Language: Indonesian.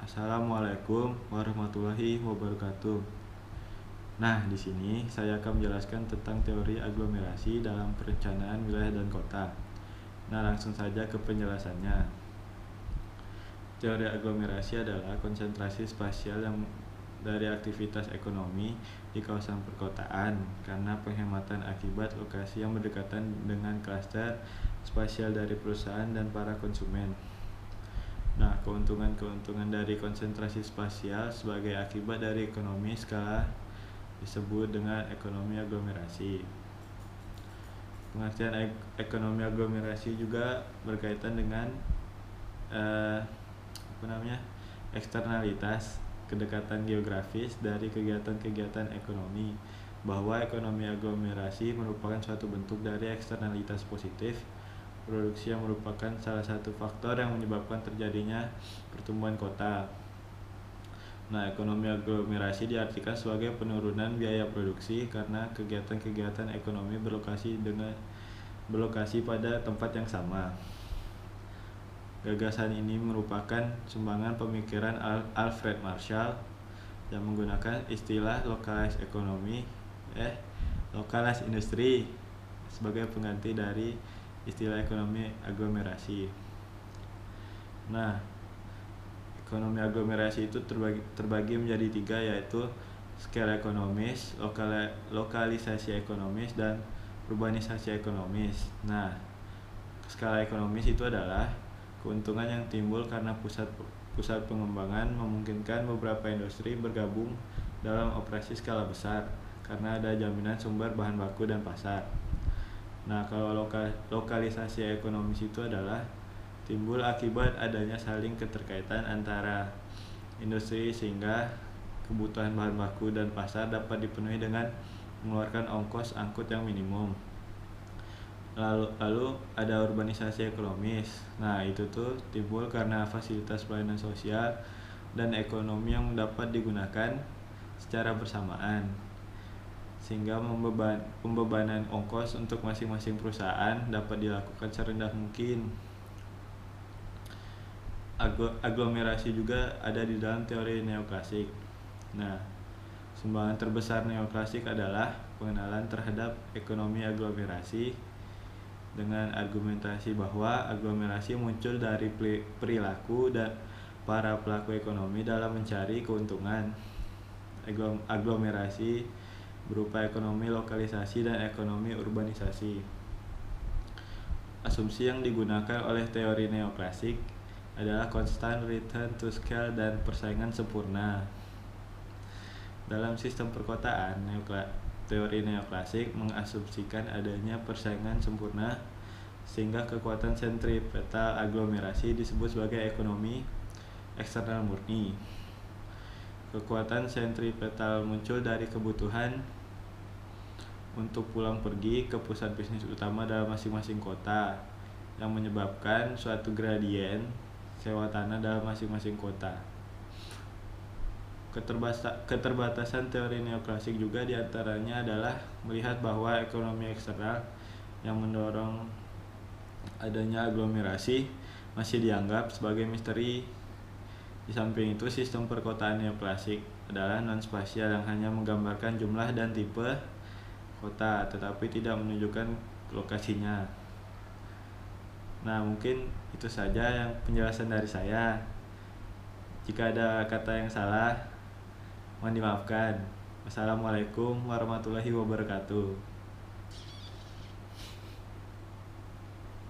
Assalamualaikum warahmatullahi wabarakatuh. Nah, di sini saya akan menjelaskan tentang teori aglomerasi dalam perencanaan wilayah dan kota. Nah, langsung saja ke penjelasannya. Teori aglomerasi adalah konsentrasi spasial yang dari aktivitas ekonomi di kawasan perkotaan karena penghematan akibat lokasi yang berdekatan dengan klaster spasial dari perusahaan dan para konsumen. Nah, keuntungan-keuntungan dari konsentrasi spasial sebagai akibat dari ekonomi skala disebut dengan ekonomi aglomerasi. Pengertian ekonomi aglomerasi juga berkaitan dengan eksternalitas kedekatan geografis dari kegiatan-kegiatan ekonomi, bahwa ekonomi aglomerasi merupakan suatu bentuk dari eksternalitas positif produksi yang merupakan salah satu faktor yang menyebabkan terjadinya pertumbuhan kota. Nah, ekonomi aglomerasi diartikan sebagai penurunan biaya produksi karena kegiatan-kegiatan ekonomi berlokasi pada tempat yang sama. Gagasan ini merupakan sumbangan pemikiran Alfred Marshall yang menggunakan istilah localized industry sebagai pengganti dari istilah ekonomi aglomerasi. Nah, ekonomi aglomerasi itu terbagi menjadi 3, yaitu skala ekonomis, lokalisasi ekonomis, dan urbanisasi ekonomis. Nah, skala ekonomis itu adalah keuntungan yang timbul karena pusat pengembangan memungkinkan beberapa industri bergabung dalam operasi skala besar karena ada jaminan sumber bahan baku dan pasar. Nah, kalau lokalisasi ekonomis itu adalah timbul akibat adanya saling keterkaitan antara industri sehingga kebutuhan bahan baku dan pasar dapat dipenuhi dengan mengeluarkan ongkos angkut yang minimum. Lalu ada urbanisasi ekonomis. Nah, itu tuh timbul karena fasilitas pelayanan sosial dan ekonomi yang dapat digunakan secara bersamaan, sehingga pembebanan ongkos untuk masing-masing perusahaan dapat dilakukan serendah mungkin. Aglomerasi juga ada di dalam teori neoklasik. Nah, sumbangan terbesar neoklasik adalah pengenalan terhadap ekonomi aglomerasi dengan argumentasi bahwa aglomerasi muncul dari perilaku dan para pelaku ekonomi dalam mencari keuntungan. Aglomerasi berupa ekonomi lokalisasi dan ekonomi urbanisasi. Asumsi yang digunakan oleh teori neoklasik adalah constant return to scale dan persaingan sempurna. Dalam sistem perkotaan, teori neoklasik mengasumsikan adanya persaingan sempurna sehingga kekuatan sentripetal aglomerasi disebut sebagai ekonomi eksternal murni. Kekuatan sentripetal muncul dari kebutuhan untuk pulang pergi ke pusat bisnis utama dalam masing-masing kota yang menyebabkan suatu gradien sewa tanah dalam masing-masing kota. Keterbatasan teori neoklasik juga diantaranya adalah melihat bahwa ekonomi eksternal yang mendorong adanya aglomerasi masih dianggap sebagai misteri. Di samping itu, sistem perkotaan neoklasik adalah non-spasial yang hanya menggambarkan jumlah dan tipe kota, tetapi tidak menunjukkan lokasinya. Nah, mungkin itu saja yang penjelasan dari saya. Jika ada kata yang salah, mohon dimaafkan. Wassalamualaikum warahmatullahi wabarakatuh.